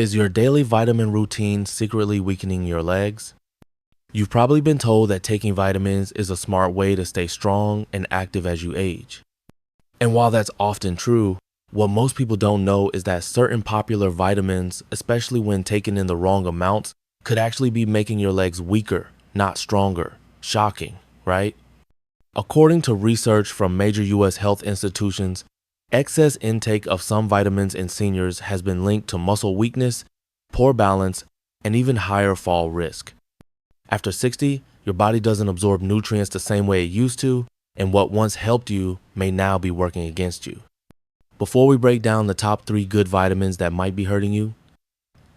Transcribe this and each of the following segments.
Is your daily vitamin routine secretly weakening your legs? You've probably been told that taking vitamins is a smart way to stay strong and active as you age. And while that's often true, what most people don't know is that certain popular vitamins, especially when taken in the wrong amounts, could actually be making your legs weaker, not stronger. Shocking, right? According to research from major US health institutions, excess intake of some vitamins in seniors has been linked to muscle weakness, poor balance, and even higher fall risk. After 60, your body doesn't absorb nutrients the same way it used to, and what once helped you may now be working against you. Before we break down the top 3 good vitamins that might be hurting you,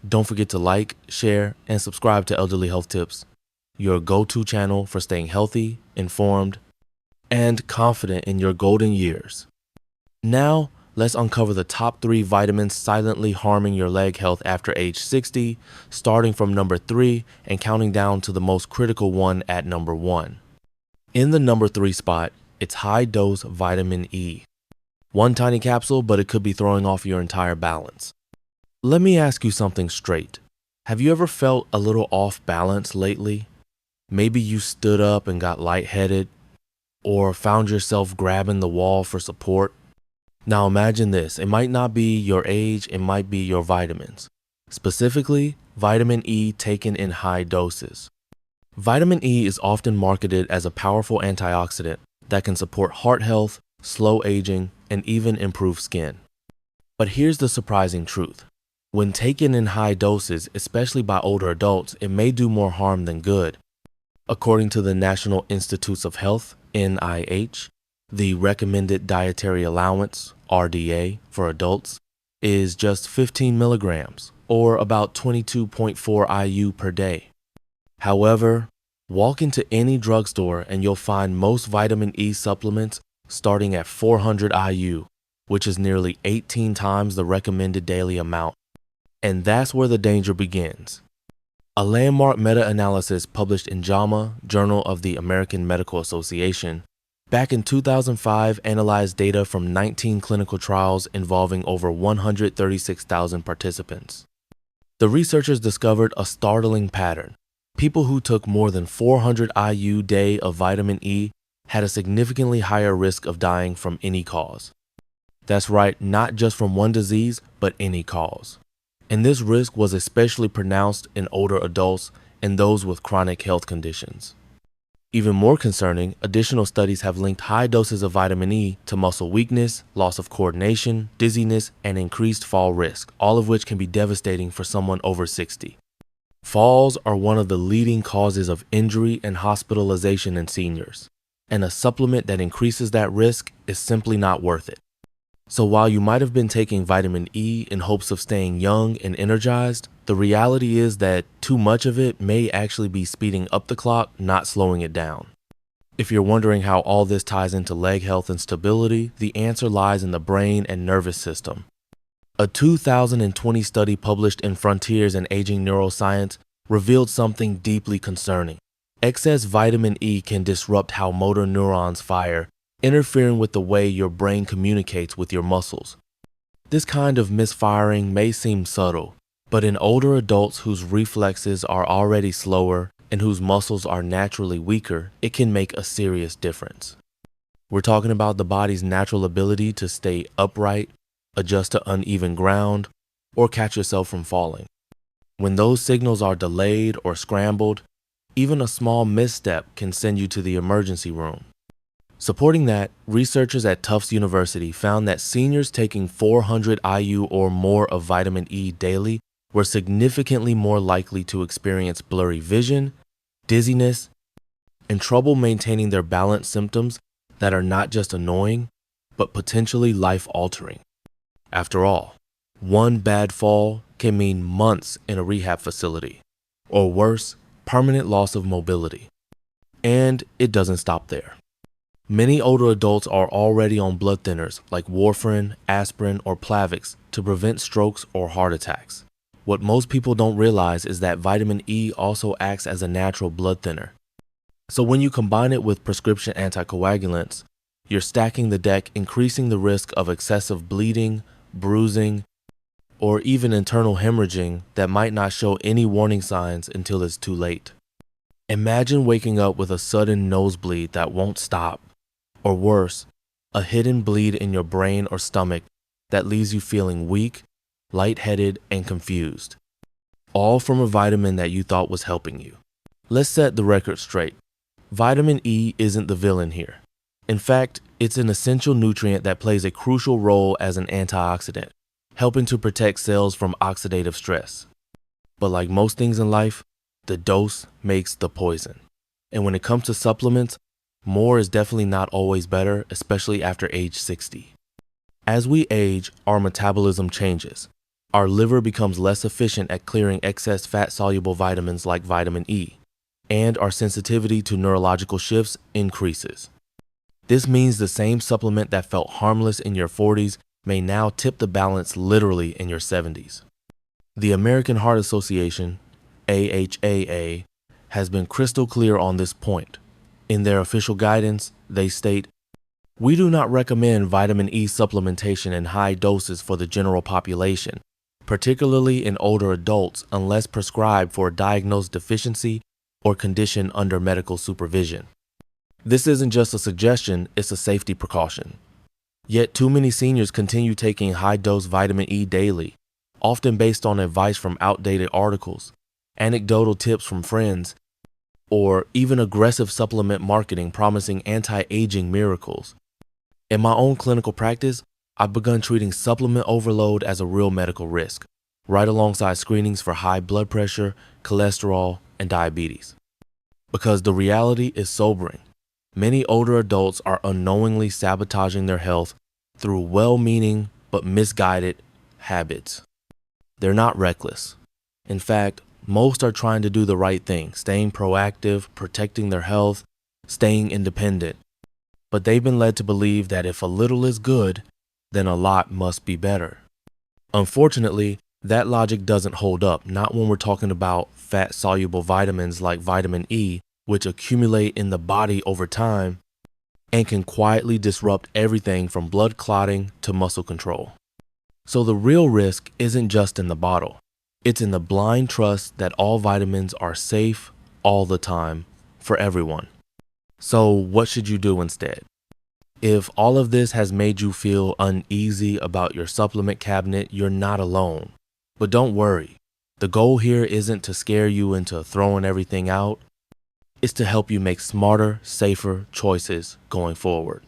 don't forget to like, share, and subscribe to Elderly Health Tips, your go-to channel for staying healthy, informed, and confident in your golden years. Now, let's uncover the top 3 vitamins silently harming your leg health after age 60, starting from number 3 and counting down to the most critical one at number 1. In the number 3 spot, it's high-dose vitamin E. One tiny capsule, but it could be throwing off your entire balance. Let me ask you something straight. Have you ever felt a little off balance lately? Maybe you stood up and got lightheaded, or found yourself grabbing the wall for support. Now imagine this, it might not be your age, it might be your vitamins. Specifically, vitamin E taken in high doses. Vitamin E is often marketed as a powerful antioxidant that can support heart health, slow aging, and even improve skin. But here's the surprising truth. When taken in high doses, especially by older adults, it may do more harm than good. According to the National Institutes of Health, NIH, the recommended dietary allowance, RDA, for adults is just 15 milligrams, or about 22.4 IU per day. However, walk into any drugstore and you'll find most vitamin E supplements starting at 400 IU, which is nearly 18 times the recommended daily amount. And that's where the danger begins. A landmark meta-analysis published in JAMA, Journal of the American Medical Association, back in 2005 analyzed data from 19 clinical trials involving over 136,000 participants. The researchers discovered a startling pattern. People who took more than 400 IU day of vitamin E had a significantly higher risk of dying from any cause. That's right, not just from one disease, but any cause. And this risk was especially pronounced in older adults and those with chronic health conditions. Even more concerning, additional studies have linked high doses of vitamin E to muscle weakness, loss of coordination, dizziness, and increased fall risk, all of which can be devastating for someone over 60. Falls are one of the leading causes of injury and hospitalization in seniors, and a supplement that increases that risk is simply not worth it. So while you might have been taking vitamin E in hopes of staying young and energized, the reality is that too much of it may actually be speeding up the clock, not slowing it down. If you're wondering how all this ties into leg health and stability, the answer lies in the brain and nervous system. A 2020 study published in Frontiers in Aging Neuroscience revealed something deeply concerning. Excess vitamin E can disrupt how motor neurons fire, interfering with the way your brain communicates with your muscles. This kind of misfiring may seem subtle, but in older adults whose reflexes are already slower and whose muscles are naturally weaker, it can make a serious difference. We're talking about the body's natural ability to stay upright, adjust to uneven ground, or catch yourself from falling. When those signals are delayed or scrambled, even a small misstep can send you to the emergency room. Supporting that, researchers at Tufts University found that seniors taking 400 IU or more of vitamin E daily were significantly more likely to experience blurry vision, dizziness, and trouble maintaining their balance symptoms that are not just annoying, but potentially life-altering. After all, one bad fall can mean months in a rehab facility, or worse, permanent loss of mobility. And it doesn't stop there. Many older adults are already on blood thinners like warfarin, aspirin, or Plavix to prevent strokes or heart attacks. What most people don't realize is that vitamin E also acts as a natural blood thinner. So when you combine it with prescription anticoagulants, you're stacking the deck, increasing the risk of excessive bleeding, bruising, or even internal hemorrhaging that might not show any warning signs until it's too late. Imagine waking up with a sudden nosebleed that won't stop, or worse, a hidden bleed in your brain or stomach that leaves you feeling weak, lightheaded, and confused, all from a vitamin that you thought was helping you. Let's set the record straight. Vitamin E isn't the villain here. In fact, it's an essential nutrient that plays a crucial role as an antioxidant, helping to protect cells from oxidative stress. But like most things in life, the dose makes the poison. And when it comes to supplements, more is definitely not always better, especially after age 60. As we age, our metabolism changes. Our liver becomes less efficient at clearing excess fat-soluble vitamins like vitamin E, and our sensitivity to neurological shifts increases. This means the same supplement that felt harmless in your 40s may now tip the balance literally in your 70s. The American Heart Association, AHAA, has been crystal clear on this point. In their official guidance, they state, "We do not recommend vitamin E supplementation in high doses for the general population, particularly in older adults unless prescribed for a diagnosed deficiency or condition under medical supervision." This isn't just a suggestion, it's a safety precaution. Yet too many seniors continue taking high-dose vitamin E daily, often based on advice from outdated articles, anecdotal tips from friends, or even aggressive supplement marketing promising anti-aging miracles. In my own clinical practice, I've begun treating supplement overload as a real medical risk, right alongside screenings for high blood pressure, cholesterol, and diabetes. Because the reality is sobering. Many older adults are unknowingly sabotaging their health through well-meaning but misguided habits. They're not reckless. In fact, most are trying to do the right thing, staying proactive, protecting their health, staying independent. But they've been led to believe that if a little is good, then a lot must be better. Unfortunately, that logic doesn't hold up, not when we're talking about fat-soluble vitamins like vitamin E, which accumulate in the body over time and can quietly disrupt everything from blood clotting to muscle control. So the real risk isn't just in the bottle. It's in the blind trust that all vitamins are safe all the time for everyone. So what should you do instead? If all of this has made you feel uneasy about your supplement cabinet, you're not alone. But don't worry. The goal here isn't to scare you into throwing everything out. It's to help you make smarter, safer choices going forward.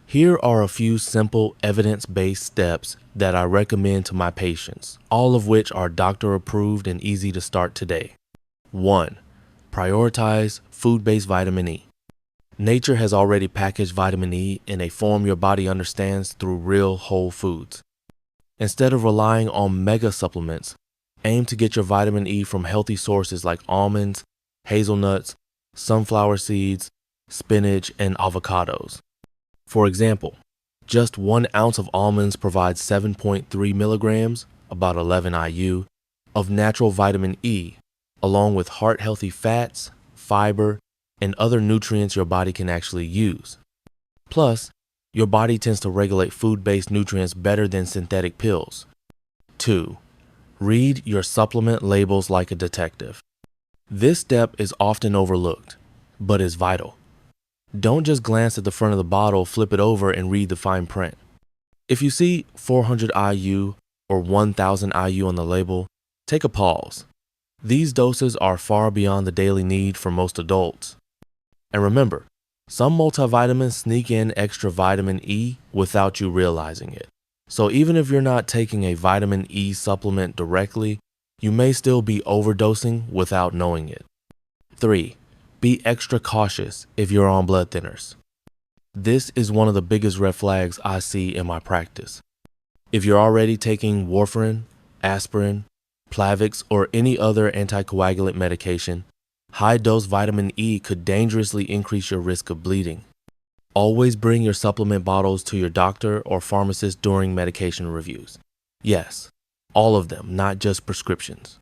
Here are a few simple evidence-based steps that I recommend to my patients, all of which are doctor-approved and easy to start today. 1. Prioritize food-based vitamin E. Nature has already packaged vitamin E in a form your body understands through real whole foods. Instead of relying on mega supplements, aim to get your vitamin E from healthy sources like almonds, hazelnuts, sunflower seeds, spinach, and avocados. For example, just 1 ounce of almonds provides 7.3 milligrams, about 11 IU, of natural vitamin E, along with heart-healthy fats, fiber, and other nutrients your body can actually use. Plus, your body tends to regulate food-based nutrients better than synthetic pills. 2. Read your supplement labels like a detective. This step is often overlooked, but is vital. Don't just glance at the front of the bottle, flip it over, and read the fine print. If you see 400 IU or 1000 IU on the label, take a pause. These doses are far beyond the daily need for most adults. And remember, some multivitamins sneak in extra vitamin E without you realizing it. So even if you're not taking a vitamin E supplement directly, you may still be overdosing without knowing it. 3. Be extra cautious if you're on blood thinners. This is one of the biggest red flags I see in my practice. If you're already taking warfarin, aspirin, Plavix, or any other anticoagulant medication, high-dose vitamin E could dangerously increase your risk of bleeding. Always bring your supplement bottles to your doctor or pharmacist during medication reviews. Yes, all of them, not just prescriptions.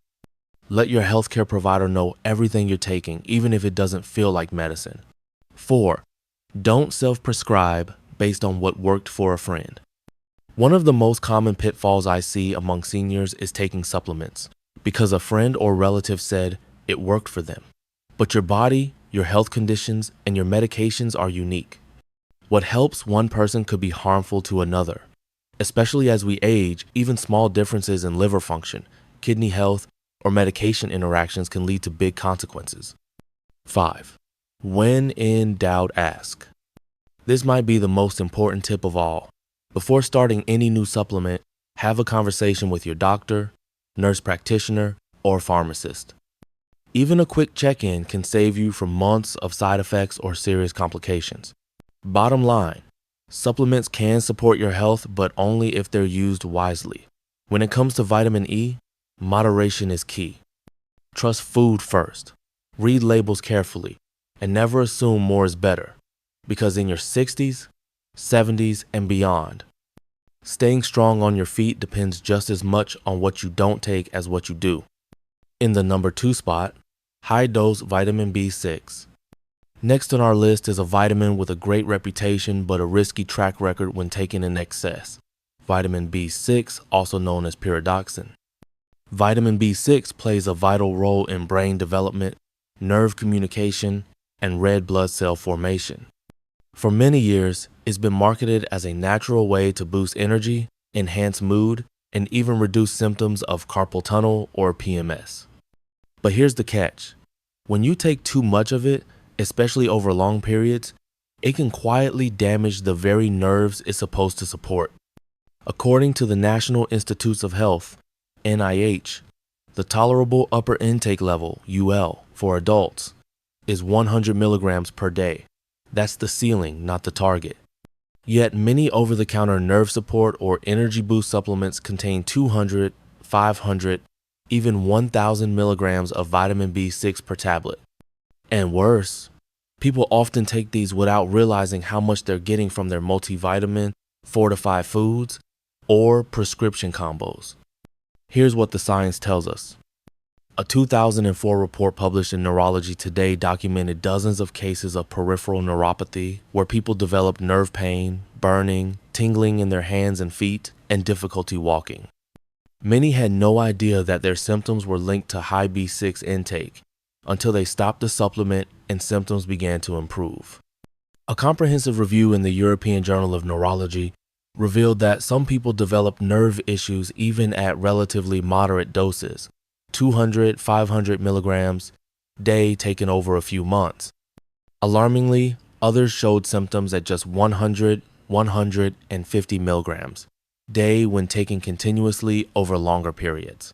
Let your healthcare provider know everything you're taking, even if it doesn't feel like medicine. 4. Don't self-prescribe based on what worked for a friend. One of the most common pitfalls I see among seniors is taking supplements because a friend or relative said it worked for them. But your body, your health conditions, and your medications are unique. What helps one person could be harmful to another. Especially as we age, even small differences in liver function, kidney health, or medication interactions can lead to big consequences. 5. When in doubt, ask. This might be the most important tip of all. Before starting any new supplement, have a conversation with your doctor, nurse practitioner, or pharmacist. Even a quick check-in can save you from months of side effects or serious complications. Bottom line, supplements can support your health, but only if they're used wisely. When it comes to vitamin E, moderation is key. Trust food first. Read labels carefully, and never assume more is better, because in your 60s, 70s, and beyond, staying strong on your feet depends just as much on what you don't take as what you do. In the number 2 spot, high-dose vitamin B6. Next on our list is a vitamin with a great reputation but a risky track record when taken in excess. Vitamin B6, also known as pyridoxine. Vitamin B6 plays a vital role in brain development, nerve communication, and red blood cell formation. For many years, it's been marketed as a natural way to boost energy, enhance mood, and even reduce symptoms of carpal tunnel or PMS. But here's the catch. When you take too much of it, especially over long periods, it can quietly damage the very nerves it's supposed to support. According to the National Institutes of Health, NIH, the tolerable upper intake level, UL, for adults is 100 milligrams per day. That's the ceiling, not the target. Yet many over-the-counter nerve support or energy boost supplements contain 200, 500, even 1,000 milligrams of vitamin B6 per tablet. And worse, people often take these without realizing how much they're getting from their multivitamin, fortified foods, or prescription combos. Here's what the science tells us. A 2004 report published in Neurology Today documented dozens of cases of peripheral neuropathy where people developed nerve pain, burning, tingling in their hands and feet, and difficulty walking. Many had no idea that their symptoms were linked to high B6 intake until they stopped the supplement and symptoms began to improve. A comprehensive review in the European Journal of Neurology revealed that some people developed nerve issues even at relatively moderate doses, 200, 500 milligrams day taken over a few months. Alarmingly, others showed symptoms at just 100, 150 milligrams day when taken continuously over longer periods.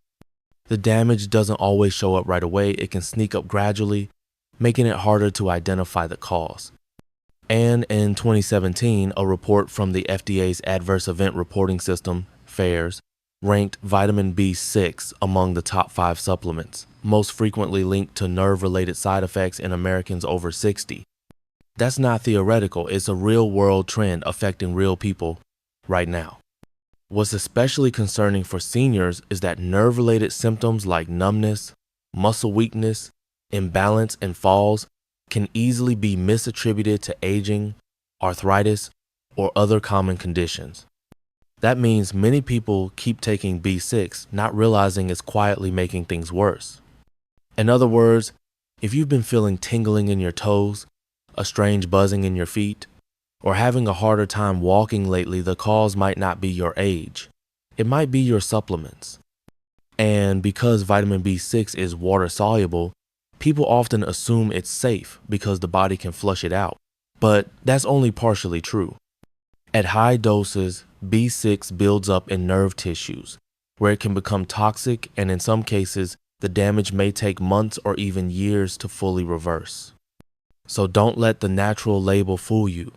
The damage doesn't always show up right away. It can sneak up gradually, making it harder to identify the cause. And in 2017, a report from the FDA's Adverse Event Reporting System, FAERS, ranked vitamin B6 among the top 5 supplements, most frequently linked to nerve-related side effects in Americans over 60. That's not theoretical, it's a real-world trend affecting real people right now. What's especially concerning for seniors is that nerve-related symptoms like numbness, muscle weakness, imbalance, and falls can easily be misattributed to aging, arthritis, or other common conditions. That means many people keep taking B6, not realizing it's quietly making things worse. In other words, if you've been feeling tingling in your toes, a strange buzzing in your feet, or having a harder time walking lately, the cause might not be your age. It might be your supplements. And because vitamin B6 is water soluble, people often assume it's safe because the body can flush it out. But that's only partially true. At high doses, B6 builds up in nerve tissues, where it can become toxic, and in some cases, the damage may take months or even years to fully reverse. So don't let the natural label fool you.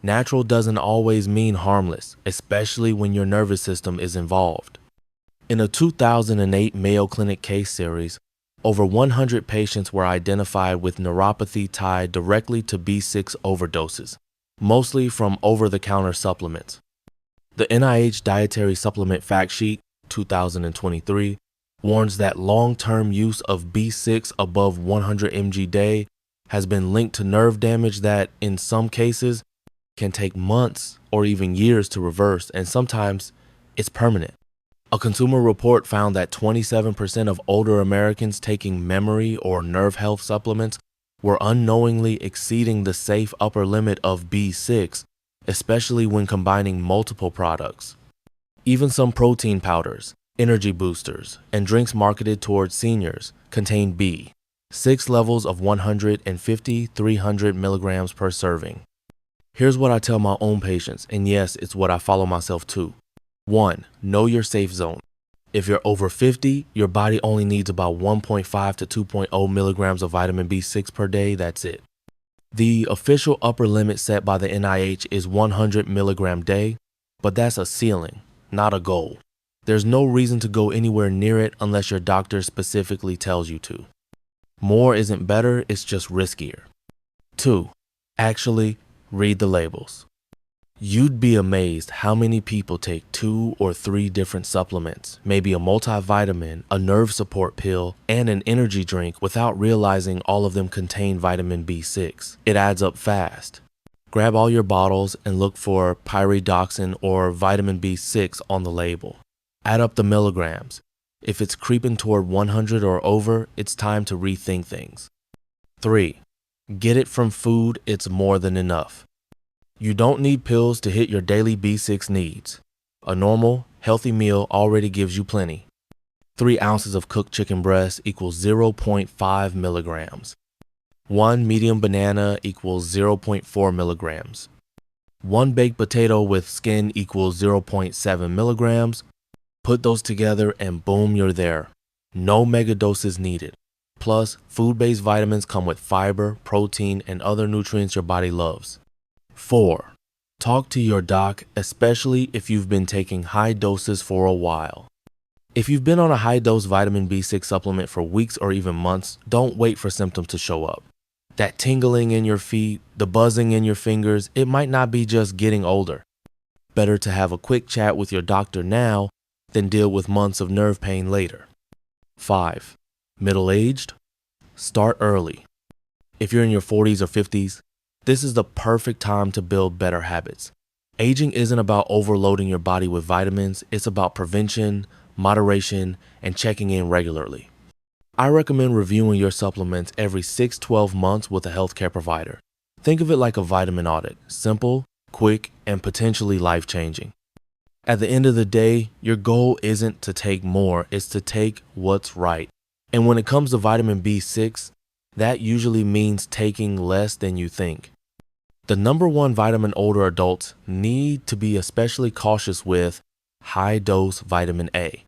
Natural doesn't always mean harmless, especially when your nervous system is involved. In a 2008 Mayo Clinic case series, over 100 patients were identified with neuropathy tied directly to B6 overdoses, mostly from over-the-counter supplements. The NIH Dietary Supplement Fact Sheet, 2023, warns that long-term use of B6 above 100 mg day has been linked to nerve damage that, in some cases, can take months or even years to reverse, and sometimes it's permanent. A consumer report found that 27% of older Americans taking memory or nerve health supplements were unknowingly exceeding the safe upper limit of B6, especially when combining multiple products. Even some protein powders, energy boosters, and drinks marketed towards seniors contain B, 6 levels of 150-300 milligrams per serving. Here's what I tell my own patients, and yes, it's what I follow myself to. 1. Know your safe zone. If you're over 50, your body only needs about 1.5 to 2.0 milligrams of vitamin B6 per day, that's it. The official upper limit set by the NIH is 100 milligram day, but that's a ceiling, not a goal. There's no reason to go anywhere near it unless your doctor specifically tells you to. More isn't better, it's just riskier. 2. Actually, read the labels. You'd be amazed how many people take 2 or 3 different supplements, maybe a multivitamin, a nerve support pill, and an energy drink without realizing all of them contain vitamin B6. It adds up fast. Grab all your bottles and look for pyridoxine or vitamin B6 on the label. Add up the milligrams. If it's creeping toward 100 or over, it's time to rethink things. 3. Get it from food, it's more than enough. You don't need pills to hit your daily B6 needs. A normal, healthy meal already gives you plenty. 3 ounces of cooked chicken breast equals 0.5 milligrams. 1 medium banana equals 0.4 milligrams. 1 baked potato with skin equals 0.7 milligrams. Put those together and boom, you're there. No mega doses needed. Plus, food-based vitamins come with fiber, protein, and other nutrients your body loves. 4. Talk to your doc, especially if you've been taking high doses for a while. If you've been on a high-dose vitamin B6 supplement for weeks or even months, don't wait for symptoms to show up. That tingling in your feet, the buzzing in your fingers, it might not be just getting older. Better to have a quick chat with your doctor now than deal with months of nerve pain later. 5. Middle-aged? Start early. If you're in your 40s or 50s, this is the perfect time to build better habits. Aging isn't about overloading your body with vitamins, it's about prevention, moderation, and checking in regularly. I recommend reviewing your supplements every 6-12 months with a healthcare provider. Think of it like a vitamin audit, simple, quick, and potentially life-changing. At the end of the day, your goal isn't to take more, it's to take what's right. And when it comes to vitamin B6, that usually means taking less than you think. The number one vitamin older adults need to be especially cautious with: high-dose vitamin A.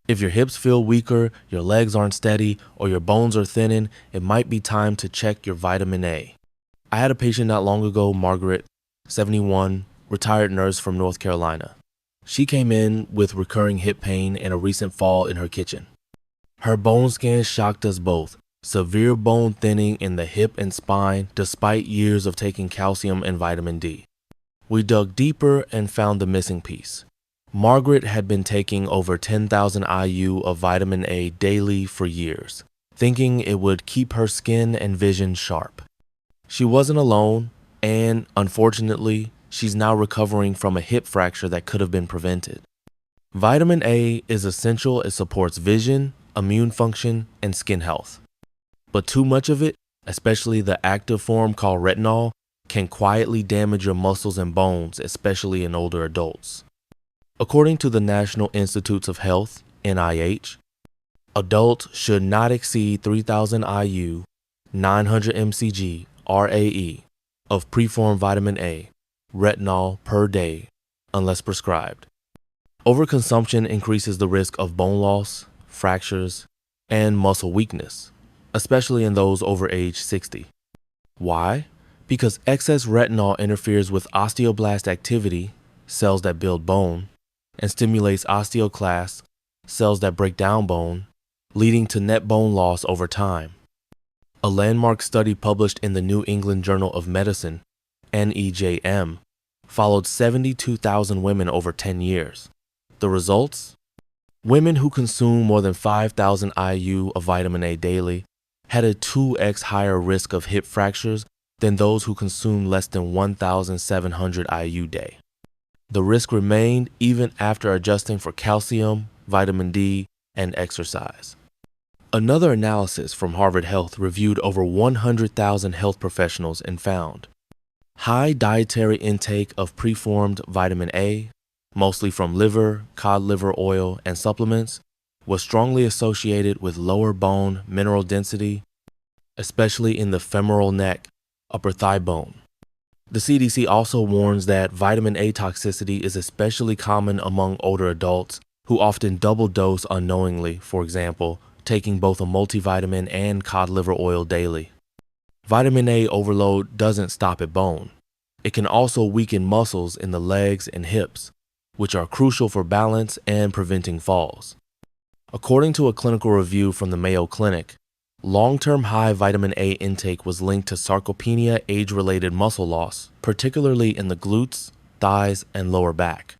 If your hips feel weaker, your legs aren't steady, or your bones are thinning, it might be time to check your vitamin A. I had a patient not long ago, Margaret, 71, retired nurse from North Carolina. She came in with recurring hip pain and a recent fall in her kitchen. Her bone scan shocked us both. Severe bone thinning in the hip and spine despite years of taking calcium and vitamin D. We dug deeper and found the missing piece. Margaret had been taking over 10,000 IU of vitamin A daily for years, thinking it would keep her skin and vision sharp. She wasn't alone, and unfortunately, she's now recovering from a hip fracture that could have been prevented. Vitamin A is essential. It supports vision, immune function, and skin health. But too much of it, especially the active form called retinol, can quietly damage your muscles and bones, especially in older adults. According to the National Institutes of Health, NIH, adults should not exceed 3,000 IU, 900 mcg, RAE, of preformed vitamin A, retinol per day, unless prescribed. Overconsumption increases the risk of bone loss, fractures, and muscle weakness, especially in those over age 60. Why? Because excess retinol interferes with osteoblast activity, cells that build bone, and stimulates osteoclasts, cells that break down bone, leading to net bone loss over time. A landmark study published in the New England Journal of Medicine, NEJM, followed 72,000 women over 10 years. The results? Women who consume more than 5,000 IU of vitamin A daily had a 2x higher risk of hip fractures than those who consume less than 1,700 IU day. The risk remained even after adjusting for calcium, vitamin D, and exercise. Another analysis from Harvard Health reviewed over 100,000 health professionals and found high dietary intake of preformed vitamin A, mostly from liver, cod liver oil, and supplements, was strongly associated with lower bone mineral density, especially in the femoral neck, upper thigh bone. The CDC also warns that vitamin A toxicity is especially common among older adults who often double dose unknowingly, for example, taking both a multivitamin and cod liver oil daily. Vitamin A overload doesn't stop at bone. It can also weaken muscles in the legs and hips, which are crucial for balance and preventing falls. According to a clinical review from the Mayo Clinic, long-term high vitamin A intake was linked to sarcopenia age-related muscle loss, particularly in the glutes, thighs, and lower back.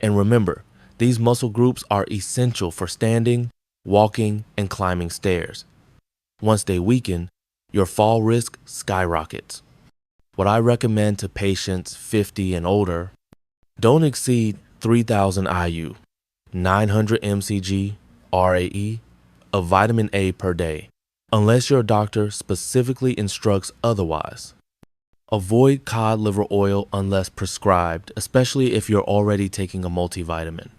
And remember, these muscle groups are essential for standing, walking, and climbing stairs. Once they weaken, your fall risk skyrockets. What I recommend to patients 50 and older, don't exceed 3,000 IU, 900 mcg, RAE, of vitamin A per day, unless your doctor specifically instructs otherwise. Avoid cod liver oil unless prescribed, especially if you're already taking a multivitamin.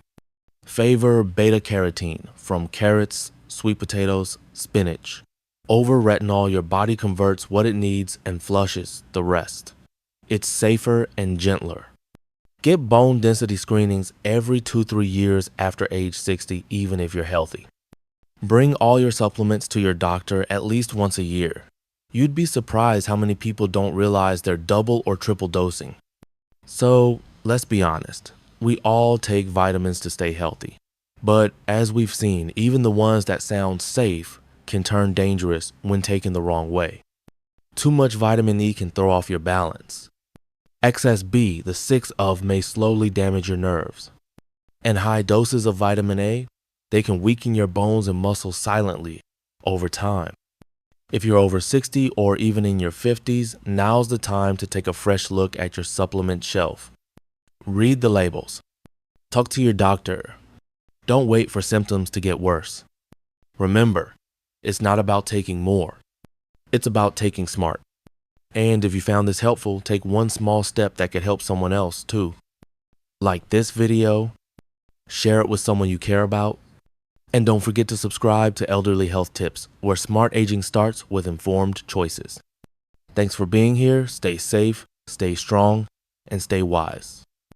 Favor beta-carotene from carrots, sweet potatoes, spinach. Over retinol, your body converts what it needs and flushes the rest. It's safer and gentler. Get bone density screenings every 2-3 years after age 60, even if you're healthy. Bring all your supplements to your doctor at least once a year. You'd be surprised how many people don't realize they're double or triple dosing. So, let's be honest. We all take vitamins to stay healthy. But as we've seen, even the ones that sound safe can turn dangerous when taken the wrong way. Too much vitamin E can throw off your balance. Excess B, the sixth of, may slowly damage your nerves. And high doses of vitamin A, they can weaken your bones and muscles silently over time. If you're over 60 or even in your 50s, now's the time to take a fresh look at your supplement shelf. Read the labels. Talk to your doctor. Don't wait for symptoms to get worse. Remember, it's not about taking more. It's about taking smart. And if you found this helpful, take one small step that could help someone else too. Like this video, share it with someone you care about, and don't forget to subscribe to Elderly Health Tips, where smart aging starts with informed choices. Thanks for being here. Stay safe, stay strong, and stay wise.